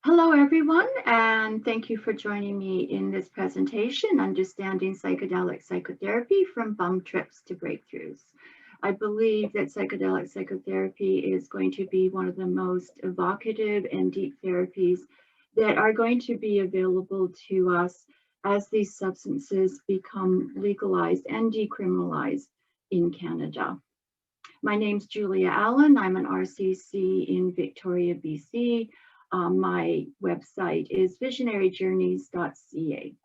Hello, everyone, and thank you for joining me in this presentation, Understanding Psychedelic Psychotherapy from Bum Trips to Breakthroughs. I believe that psychedelic psychotherapy is going to be one of the most evocative and deep therapies that are going to be available to us as these substances become legalized and decriminalized in Canada. My name's Julia Allen. I'm an RCC in Victoria, BC. My website is visionaryjourneys.ca.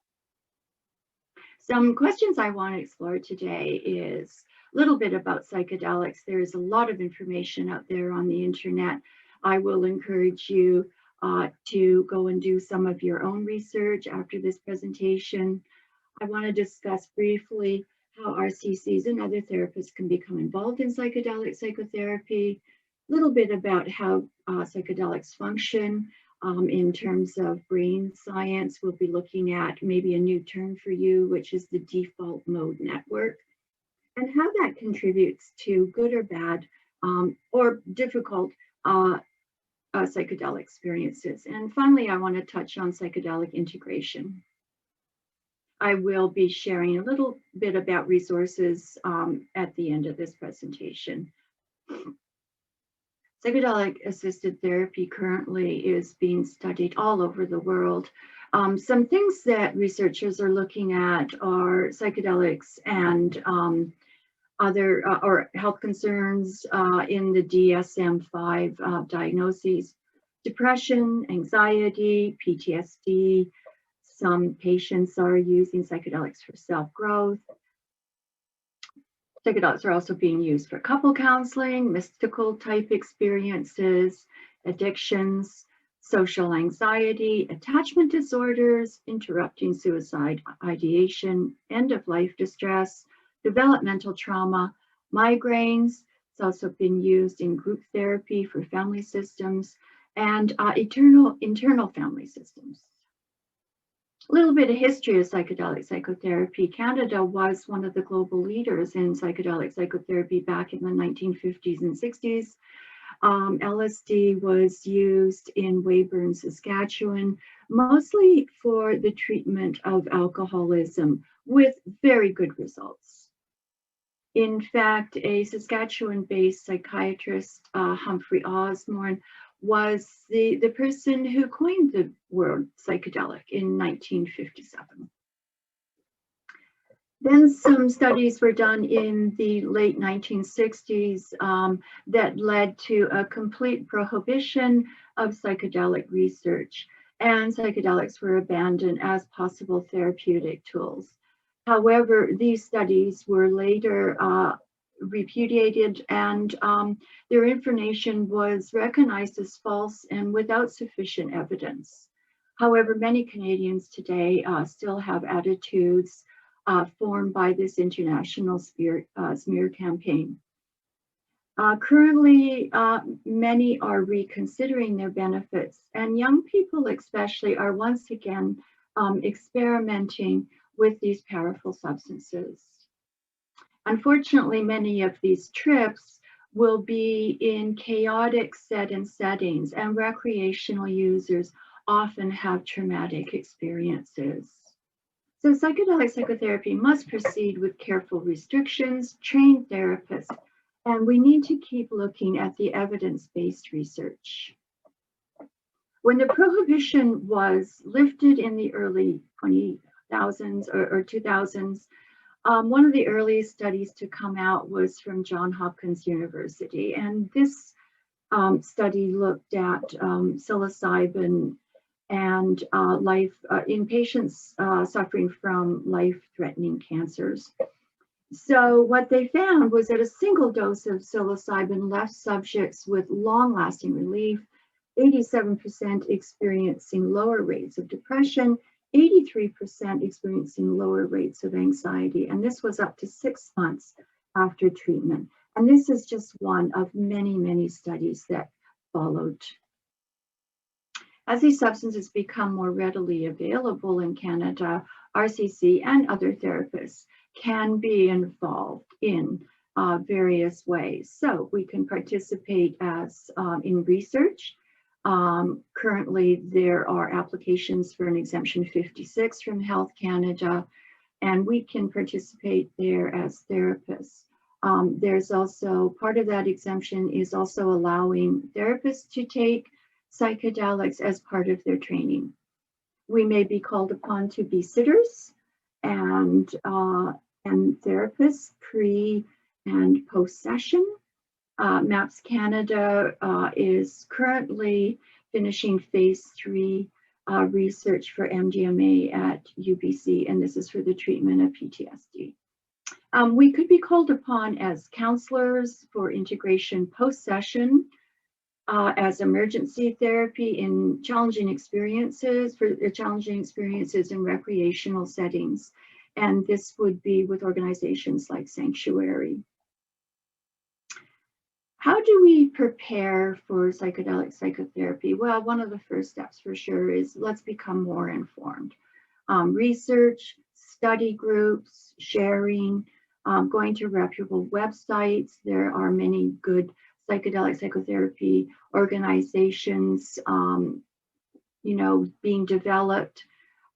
Some questions I want to explore today is a little bit about psychedelics. There's a lot of information out there on the internet. I will encourage you to go and do some of your own research after this presentation. I want to discuss briefly how RCCs and other therapists can become involved in psychedelic psychotherapy, a little bit about how psychedelics function in terms of brain science. We'll be looking at maybe a new term for you, which is the default mode network, and how that contributes to good or bad or difficult psychedelic experiences. And finally, I want to touch on psychedelic integration. I will be sharing a little bit about resources at the end of this presentation. Psychedelic assisted therapy currently is being studied all over the world. Some things that researchers are looking at are psychedelics and other or health concerns in the DSM-5 diagnoses, depression, anxiety, PTSD. Some patients are using psychedelics for self-growth. Psychedelics are also being used for couple counseling, mystical type experiences, addictions, social anxiety, attachment disorders, interrupting suicide ideation, end of life distress, developmental trauma, migraines. It's also been used in group therapy for family systems and internal family systems. A little bit of history of psychedelic psychotherapy. Canada was one of the global leaders in psychedelic psychotherapy back in the 1950s and 60s. LSD was used in Weyburn, Saskatchewan, mostly for the treatment of alcoholism with very good results. In fact, a Saskatchewan-based psychiatrist, Humphrey Osborne, was the person who coined the word psychedelic in 1957. Then some studies were done in the late 1960s that led to a complete prohibition of psychedelic research, and psychedelics were abandoned as possible therapeutic tools. However, these studies were later repudiated, and their information was recognized as false and without sufficient evidence. However, many Canadians today still have attitudes formed by this international smear campaign. Currently, many are reconsidering their benefits, and young people especially are once again experimenting with these powerful substances. Unfortunately, many of these trips will be in chaotic settings, and recreational users often have traumatic experiences. So psychedelic psychotherapy must proceed with careful restrictions, trained therapists, and we need to keep looking at the evidence-based research. When the prohibition was lifted in the early 2000s or 2000s, one of the earliest studies to come out was from Johns Hopkins University, and this study looked at psilocybin and life in patients suffering from life-threatening cancers. So what they found was that a single dose of psilocybin left subjects with long-lasting relief, 87% experiencing lower rates of depression, 83% experiencing lower rates of anxiety, and this was up to 6 months after treatment. And this is just one of many, many studies that followed. As these substances become more readily available in Canada, RCC and other therapists can be involved in various ways. So we can participate as in research. Currently, there are applications for an exemption 56 from Health Canada, and we can participate there as therapists. There's also part of that exemption is also allowing therapists to take psychedelics as part of their training. We may be called upon to be sitters and therapists pre and post session. MAPS Canada is currently finishing phase 3 research for MDMA at UBC, and this is for the treatment of PTSD. We could be called upon as counselors for integration post-session, as emergency therapy in challenging experiences, in recreational settings. And this would be with organizations like Sanctuary. How do we prepare for psychedelic psychotherapy? Well, one of the first steps for sure is let's become more informed. Research, study groups, sharing, going to reputable websites. There are many good psychedelic psychotherapy organizations, being developed.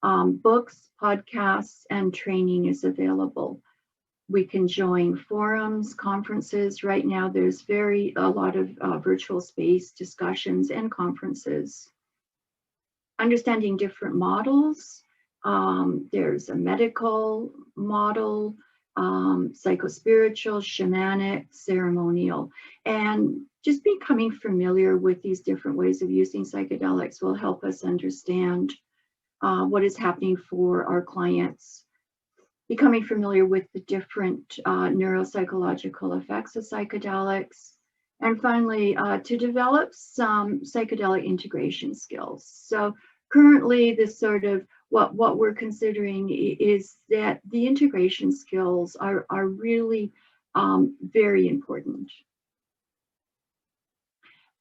Books, podcasts, and training is available. We can join forums, conferences. Right now, there's a lot of virtual space discussions and conferences. Understanding different models. There's a medical model, psychospiritual, shamanic, ceremonial, and just becoming familiar with these different ways of using psychedelics will help us understand what is happening for our clients. Becoming familiar with the different neuropsychological effects of psychedelics, and finally, to develop some psychedelic integration skills. So currently, this sort of what we're considering is that the integration skills are really very important.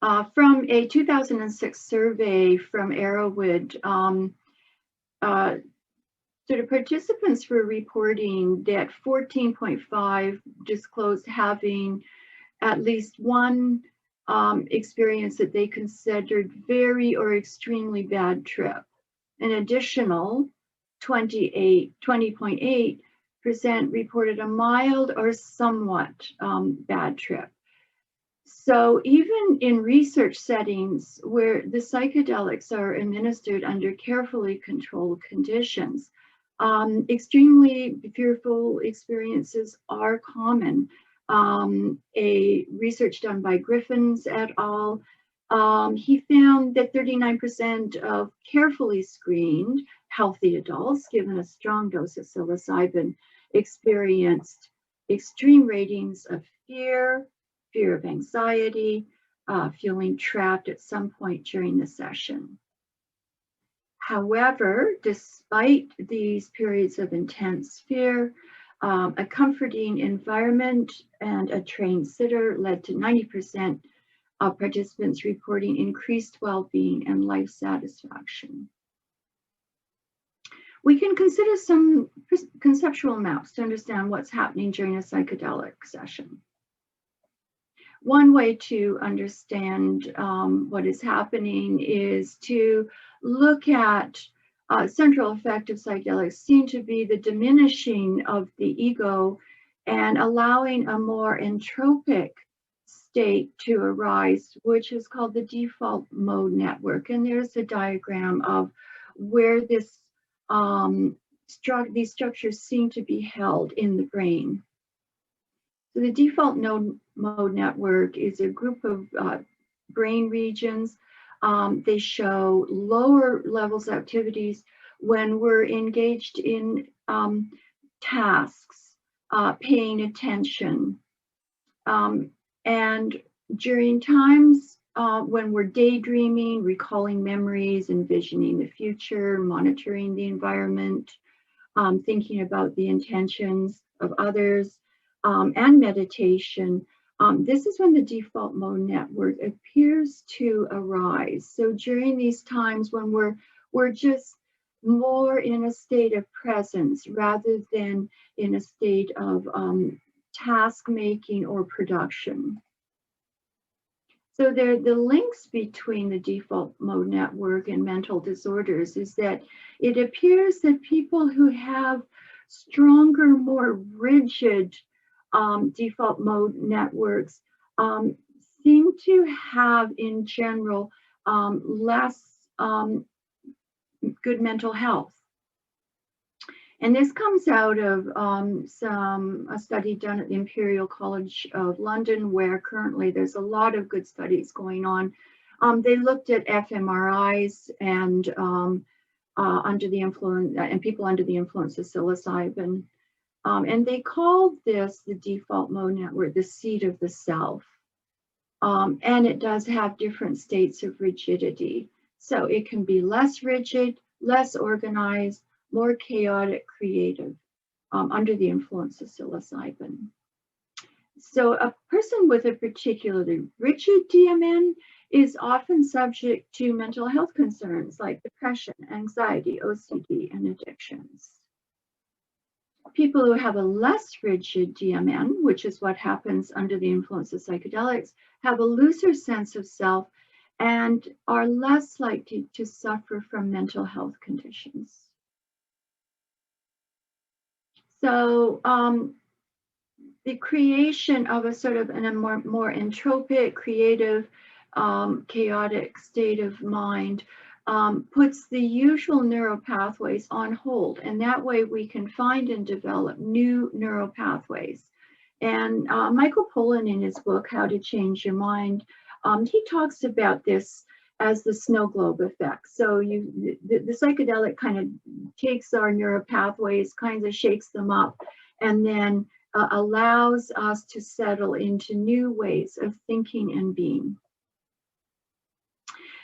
From a 2006 survey from Arrowwood, sort of participants were reporting that 14.5 disclosed having at least one experience that they considered very or extremely bad trip. An additional 20.8% reported a mild or somewhat bad trip. So even in research settings where the psychedelics are administered under carefully controlled conditions, extremely fearful experiences are common. A research done by Griffins et al., he found that 39% of carefully screened healthy adults given a strong dose of psilocybin experienced extreme ratings of fear of anxiety, feeling trapped at some point during the session. However, despite these periods of intense fear, a comforting environment and a trained sitter led to 90% of participants reporting increased well-being and life satisfaction. We can consider some conceptual maps to understand what's happening during a psychedelic session. One way to understand what is happening is to look at central effect of psychedelics seem to be the diminishing of the ego and allowing a more entropic state to arise, which is called the default mode network. And there's a diagram of where this these structures seem to be held in the brain. So the default mode network is a group of brain regions. They show lower levels of activities when we're engaged in tasks, paying attention. And during times when we're daydreaming, recalling memories, envisioning the future, monitoring the environment, thinking about the intentions of others, and meditation, this is when the default mode network appears to arise. So during these times when we're just more in a state of presence rather than in a state of task making or production. So the links between the default mode network and mental disorders is that it appears that people who have stronger, more rigid default mode networks um, seem to have, in general, less good mental health. And this comes out of a study done at the Imperial College of London, where currently there's a lot of good studies going on. They looked at fMRIs and under the influence and people under the influence of psilocybin, and they called this the default mode network, the seat of the self. And it does have different states of rigidity. So it can be less rigid, less organized, more chaotic, creative, under the influence of psilocybin. So a person with a particularly rigid DMN is often subject to mental health concerns like depression, anxiety, OCD, and addictions. People who have a less rigid DMN, which is what happens under the influence of psychedelics, have a looser sense of self and are less likely to suffer from mental health conditions. So the creation of a sort of a more entropic, creative, chaotic state of mind puts the usual neural pathways on hold. And that way we can find and develop new neural pathways. And Michael Pollan, in his book, How to Change Your Mind, he talks about this as the snow globe effect. So the psychedelic kind of takes our neural pathways, kind of shakes them up, and then allows us to settle into new ways of thinking and being.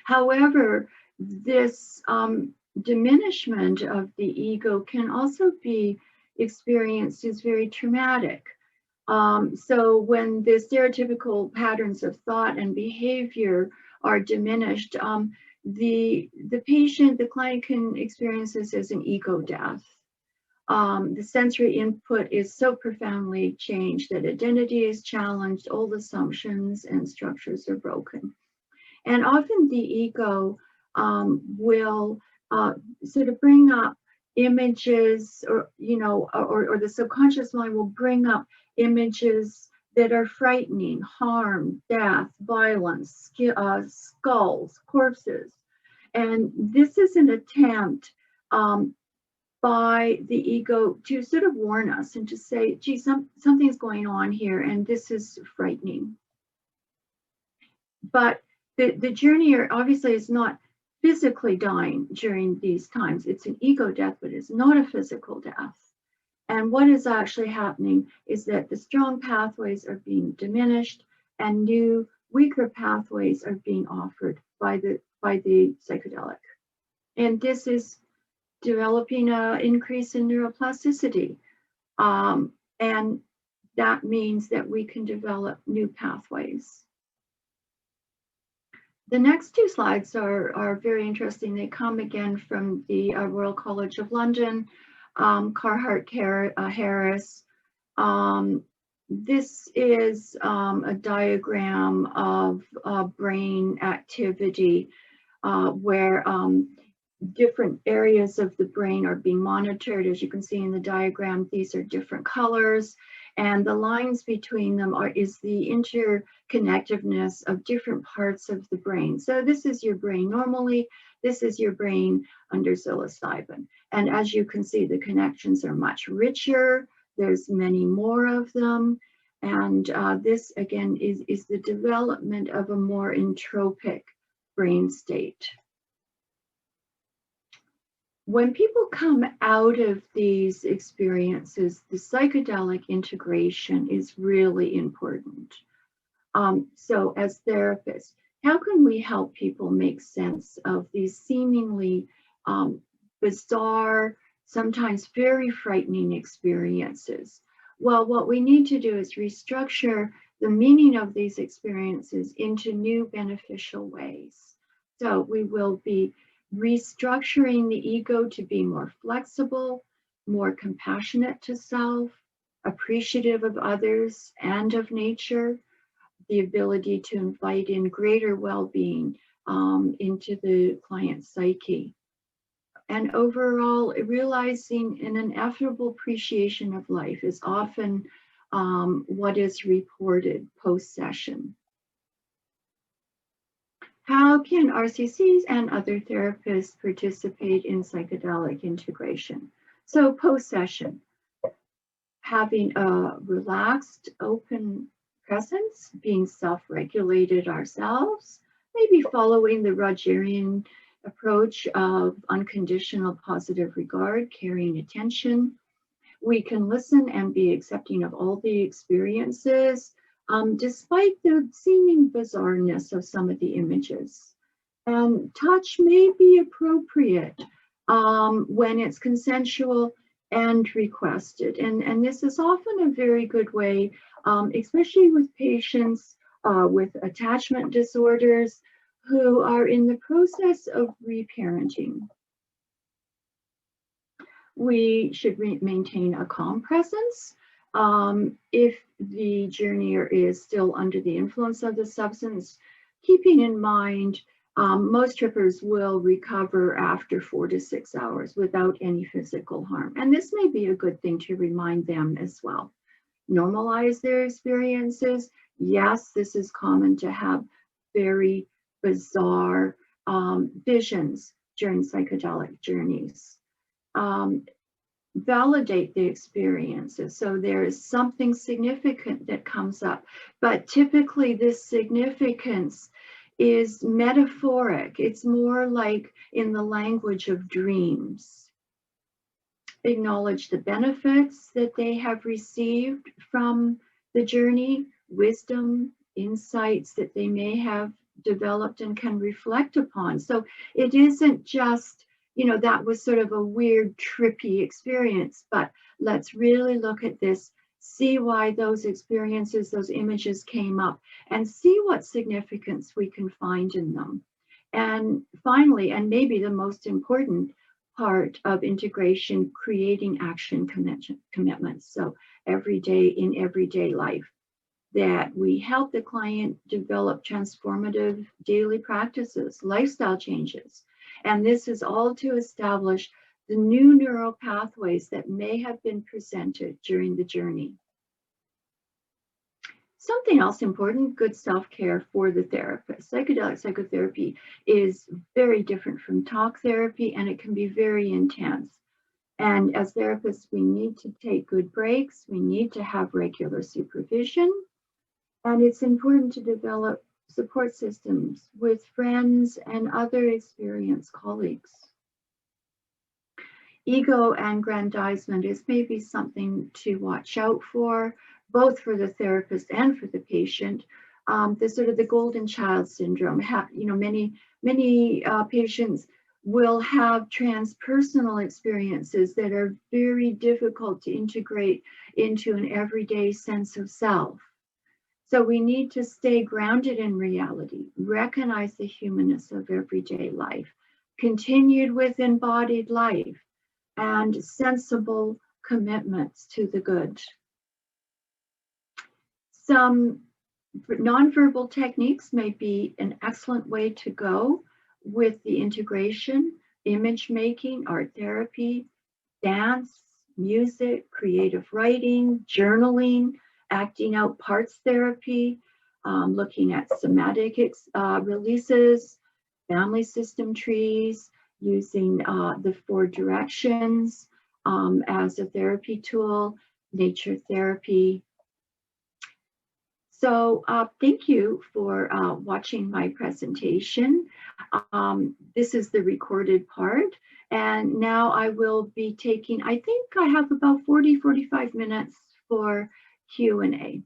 However, this diminishment of the ego can also be experienced as very traumatic. So when the stereotypical patterns of thought and behavior are diminished, the patient, the client can experience this as an ego death. The sensory input is so profoundly changed that identity is challenged, old assumptions and structures are broken. And often the ego will sort of bring up images, or or the subconscious mind will bring up images that are frightening: harm, death, violence, skulls, corpses. And this is an attempt by the ego to sort of warn us and to say, gee, something's going on here and this is frightening. But the journey obviously is not physically dying during these times. It's an ego death, but it's not a physical death. And what is actually happening is that the strong pathways are being diminished and new, weaker pathways are being offered by the psychedelic. And this is developing an increase in neuroplasticity. And that means that we can develop new pathways. The next two slides are very interesting. They come again from the Royal College of London, Carhart Harris. This is a diagram of brain activity where different areas of the brain are being monitored. As you can see in the diagram, these are different colors, and the lines between them is the interconnectedness of different parts of the brain. So this is your brain normally, this is your brain under psilocybin. And as you can see, the connections are much richer. There's many more of them. And this again is the development of a more entropic brain state. When people come out of these experiences, the psychedelic integration is really important. So as therapists, how can we help people make sense of these seemingly bizarre, sometimes very frightening experiences? Well, what we need to do is restructure the meaning of these experiences into new beneficial ways. So we will be restructuring the ego to be more flexible, more compassionate to self, appreciative of others and of nature, the ability to invite in greater well-being into the client's psyche. And overall, realizing an ineffable appreciation of life is often what is reported post-session. How can RCCs and other therapists participate in psychedelic integration? So post-session, having a relaxed, open presence, being self-regulated ourselves, maybe following the Rogerian approach of unconditional positive regard, caring attention. We can listen and be accepting of all the experiences, despite the seeming bizarreness of some of the images. And touch may be appropriate when it's consensual and requested. And this is often a very good way, especially with patients with attachment disorders who are in the process of reparenting. We should maintain a calm presence. If the journeyer is still under the influence of the substance, keeping in mind most trippers will recover after 4 to 6 hours without any physical harm. And this may be a good thing to remind them as well. Normalize their experiences. Yes, this is common to have very bizarre visions during psychedelic journeys. Validate the experiences. So there is something significant that comes up, but typically this significance is metaphoric. It's more like in the language of dreams. Acknowledge the benefits that they have received from the journey, wisdom, insights that they may have developed and can reflect upon. So it isn't just, that was sort of a weird, trippy experience, but let's really look at this, see why those experiences, those images came up, and see what significance we can find in them. And finally, and maybe the most important part of integration, creating action commitments. So in everyday life, that we help the client develop transformative daily practices, lifestyle changes. And this is all to establish the new neural pathways that may have been presented during the journey. Something else important, good self-care for the therapist. Psychedelic psychotherapy is very different from talk therapy, and it can be very intense. And as therapists, we need to take good breaks. We need to have regular supervision. And it's important to develop support systems with friends and other experienced colleagues. Ego aggrandizement is maybe something to watch out for, both for the therapist and for the patient. The sort of the golden child syndrome. Many patients will have transpersonal experiences that are very difficult to integrate into an everyday sense of self. So we need to stay grounded in reality, recognize the humanness of everyday life, continued with embodied life, and sensible commitments to the good. Some nonverbal techniques may be an excellent way to go with the integration, image making, art therapy, dance, music, creative writing, journaling, acting out parts therapy, looking at somatic releases, family system trees, using the 4 directions as a therapy tool, nature therapy. So thank you for watching my presentation. This is the recorded part. And now I will be taking, I think I have about 45 minutes for Q&A.